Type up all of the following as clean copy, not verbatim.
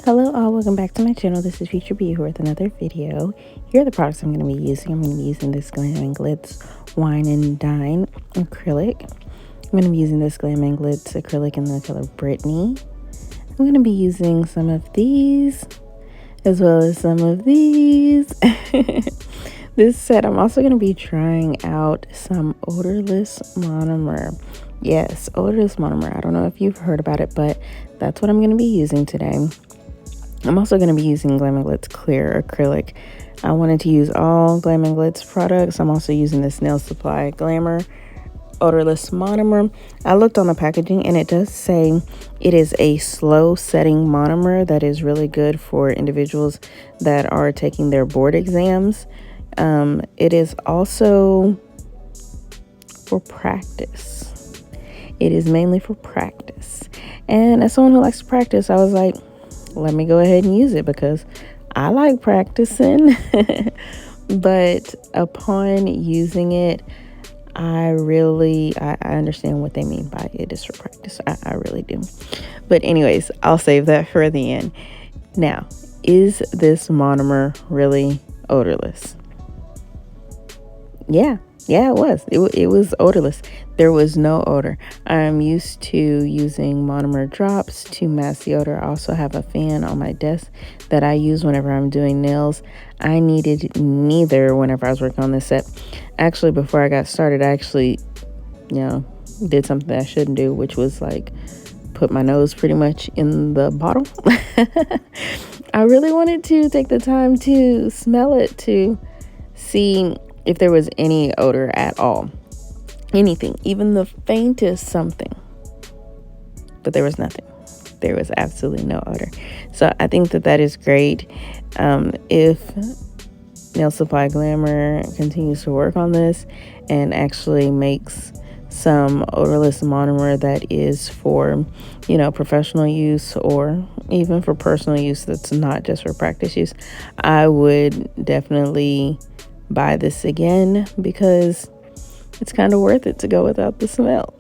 Hello all, welcome back to my channel. This is Future Bee here with another video. Here are the products I'm going to be using. I'm going to be using this Glam and Glitz Wine and Dine acrylic. I'm going to be using this Glam and Glitz acrylic in the color Brittany. I'm going to be using some of these as well as some of these. This set, I'm also going to be trying out some Odorless monomer. Yes, Odorless monomer. I don't know if you've heard about it, but that's what I'm going to be using today. I'm also going to be using Glam and Glitz Clear Acrylic. I wanted to use all Glam and Glitz products. I'm also using this Nail Supply Glamour Odorless monomer. I looked on the packaging and it does say it is a slow setting monomer that is really good for individuals that are taking their board exams. It is also for practice. It is mainly for practice. And as someone who likes to practice, I was like, let me go ahead and use it because I like practicing. But upon using it, I understand what they mean by it is for practice. I really do. But anyways, I'll save that for the end. Now, is this monomer really odorless? Yeah, it was. It was odorless. There was no odor. I'm used to using monomer drops to mask the odor. I also have a fan on my desk that I use whenever I'm doing nails. I needed neither whenever I was working on this set. Actually, before I got started, I actually, did something that I shouldn't do, which was like put my nose pretty much in the bottle. I really wanted to take the time to smell it to see if there was any odor at all. Anything, even the faintest something. But there was nothing. There was absolutely no odor. So I think that is great. If Nail Supply Glamour continues to work on this and actually makes some odorless monomer that is for, professional use or even for personal use that's not just for practice use, I would definitely buy this again because it's kind of worth it to go without the smell.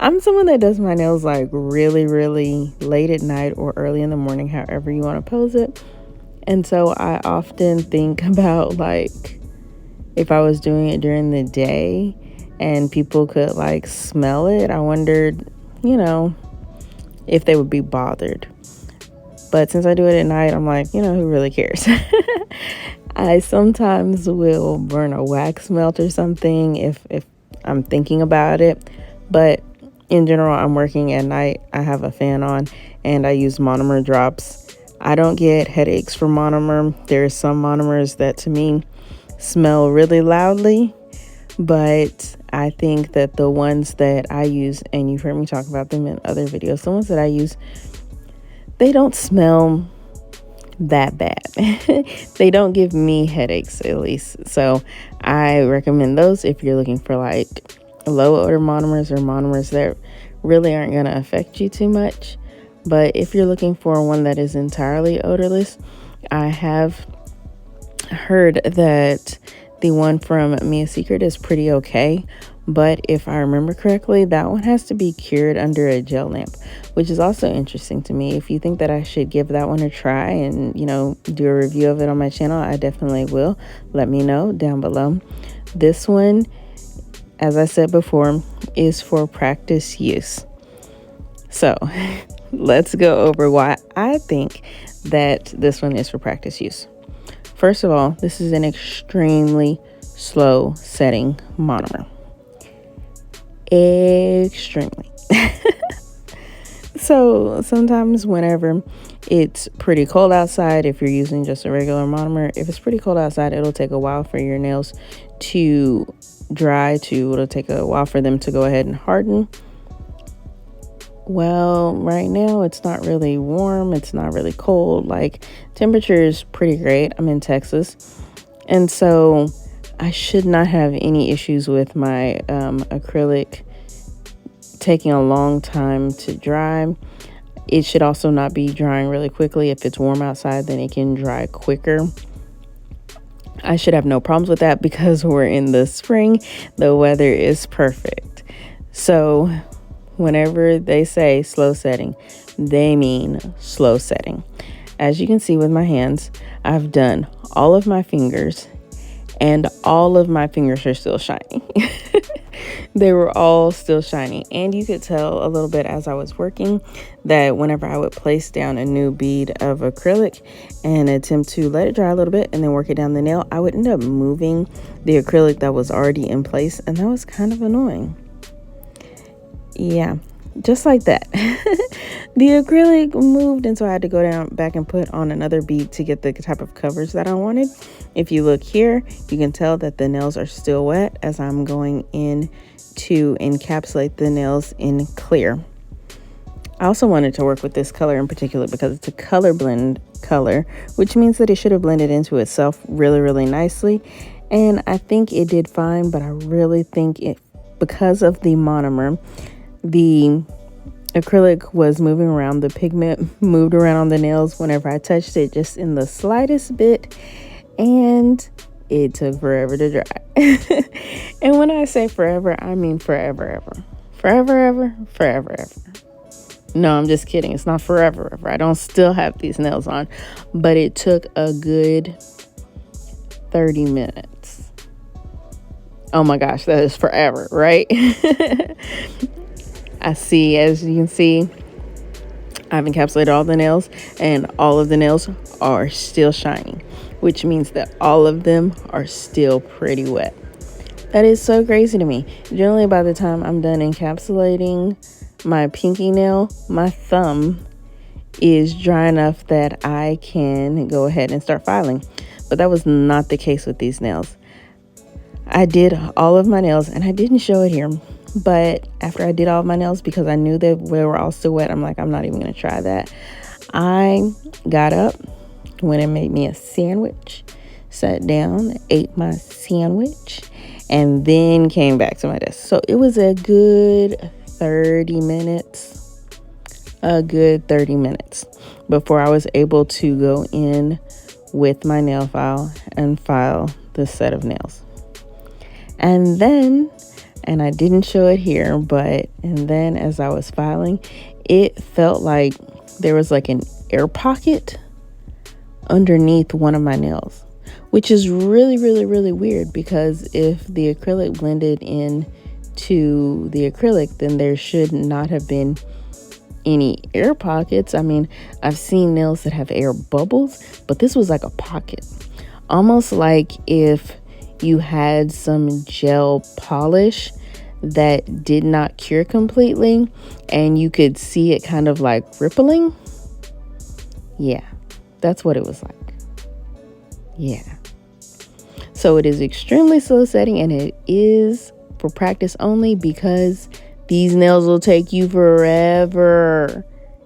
I'm someone that does my nails like really, really late at night or early in the morning, however you want to pose it. And so I often think about like if I was doing it during the day and people could like smell it, I wondered, if they would be bothered. But since I do it at night, I'm like, who really cares? I sometimes will burn a wax melt or something if I'm thinking about it. But in general, I'm working at night. I have a fan on and I use monomer drops. I don't get headaches from monomer. There are some monomers that to me smell really loudly. But I think that the ones that I use, and you've heard me talk about them in other videos, the ones that I use, they don't smell that bad. They don't give me headaches, at least. So I recommend those if you're looking for like low odor monomers or monomers that really aren't going to affect you too much. But if you're looking for one that is entirely odorless, I have heard that the one from Mia Secret is pretty okay. But if I remember correctly, that one has to be cured under a gel lamp, which is also interesting to me. If you think that I should give that one a try and, do a review of it on my channel, I definitely will. Let me know down below. This one, as I said before, is for practice use. So let's go over why I think that this one is for practice use. First of all, this is an extremely slow setting monomer. Extremely. So sometimes whenever it's pretty cold outside, if you're using just a regular monomer, if it's pretty cold outside, it'll take a while for your nails to dry, it'll take a while for them to go ahead and harden. Well, right now it's not really warm, it's not really cold, like temperature is pretty great. I'm in Texas, and so I should not have any issues with my acrylic taking a long time to dry. It should also not be drying really quickly. If it's warm outside, then it can dry quicker. I should have no problems with that because we're in the spring. The weather is perfect. So whenever they say slow setting, they mean slow setting. As you can see with my hands, I've done all of my fingers, and all of my fingers are still shiny. They were all still shiny, and you could tell a little bit as I was working that whenever I would place down a new bead of acrylic and attempt to let it dry a little bit and then work it down the nail, I would end up moving the acrylic that was already in place, and that was kind of annoying. Yeah, just like that. The acrylic moved, and so I had to go back and put on another bead to get the type of coverage that I wanted. If you look here, you can tell that the nails are still wet as I'm going in to encapsulate the nails in clear. I also wanted to work with this color in particular because it's a color blend color, which means that it should have blended into itself really, really nicely. And I think it did fine, but I really think it, because of the monomer, the acrylic was moving around, the pigment moved around on the nails whenever I touched it, just in the slightest bit, and it took forever to dry. And when I say forever, I mean forever ever. Forever ever, forever ever. No, I'm just kidding. It's not forever ever. I don't still have these nails on, but it took a good 30 minutes. Oh my gosh, that is forever, right? I see, as you can see, I've encapsulated all the nails, and all of the nails are still shiny, which means that all of them are still pretty wet. That is so crazy to me. Generally, by the time I'm done encapsulating my pinky nail, my thumb is dry enough that I can go ahead and start filing. But that was not the case with these nails. I did all of my nails, and I didn't show it here, but after I did all of my nails, because I knew that they were all still wet, I'm like, I'm not even going to try that. I got up, went and made me a sandwich, sat down, ate my sandwich, and then came back to my desk. So it was a good 30 minutes, before I was able to go in with my nail file and file the set of nails. And then, and I didn't show it here, and then as I was filing, it felt like there was like an air pocket underneath one of my nails, which is really, really, really weird, because if the acrylic blended in to the acrylic, then there should not have been any air pockets. I mean, I've seen nails that have air bubbles, but this was like a pocket, almost like if you had some gel polish that did not cure completely and you could see it kind of like rippling. Yeah, that's what it was like. Yeah. So it is extremely slow setting, and it is for practice only, because these nails will take you forever.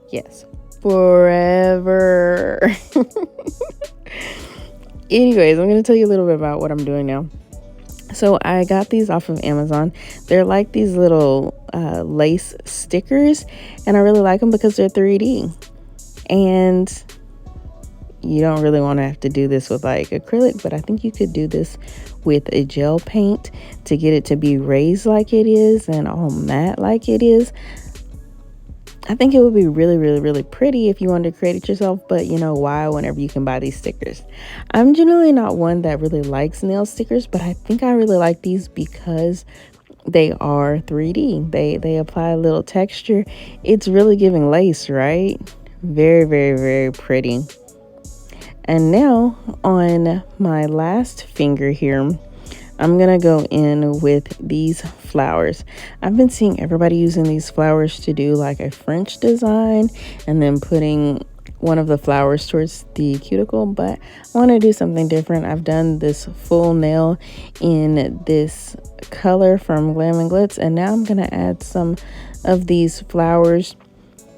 Yes, forever. Anyways, I'm going to tell you a little bit about what I'm doing now. So I got these off of Amazon. They're like these little lace stickers, and I really like them because they're 3D. And you don't really want to have to do this with like acrylic, but I think you could do this with a gel paint to get it to be raised like it is and all matte like it is. I think it would be really, really, really pretty if you wanted to create it yourself, but you know why, whenever you can buy these stickers. I'm generally not one that really likes nail stickers, but I think I really like these because they are 3D. They apply a little texture. It's really giving lace, right? Very, very, very pretty. And now on my last finger here, I'm gonna go in with these flowers. I've been seeing everybody using these flowers to do like a French design and then putting one of the flowers towards the cuticle, but I want to do something different. I've done this full nail in this color from Glam and Glitz, and now I'm gonna add some of these flowers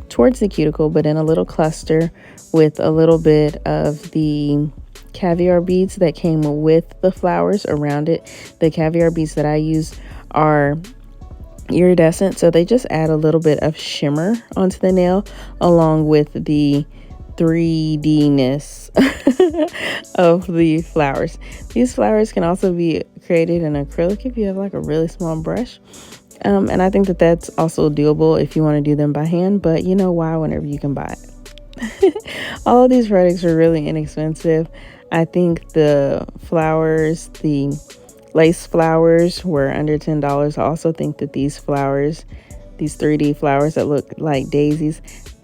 towards the cuticle, but in a little cluster with a little bit of the caviar beads that came with the flowers around it. The caviar beads that I use are iridescent, so they just add a little bit of shimmer onto the nail along with the 3D-ness of the flowers. These flowers can also be created in acrylic if you have like a really small brush. And I think that that's also doable if you want to do them by hand, but you know why whenever you can buy it. All of these products are really inexpensive. I think the flowers, the lace flowers were under $10. I also think that these flowers, these 3D flowers that look like daisies,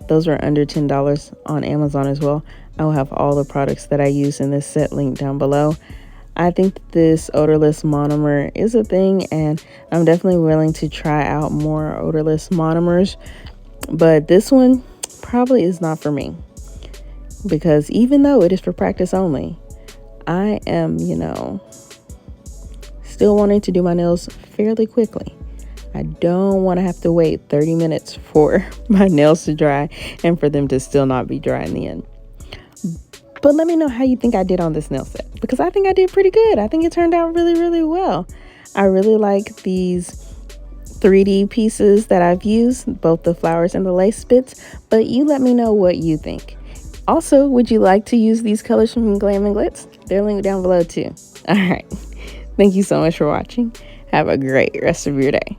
those were under $10 on Amazon as well. I will have all the products that I use in this set linked down below. I think that this odorless monomer is a thing, and I'm definitely willing to try out more odorless monomers, but this one probably is not for me, because even though it is for practice only, I am, still wanting to do my nails fairly quickly. I don't want to have to wait 30 minutes for my nails to dry and for them to still not be dry in the end. But let me know how you think I did on this nail set, because I think I did pretty good. I think it turned out really, really well. I really like these 3D pieces that I've used, both the flowers and the lace bits, but you let me know what you think. Also, would you like to use these colors from Glam and Glitz? They're linked down below too. All right. Thank you so much for watching. Have a great rest of your day.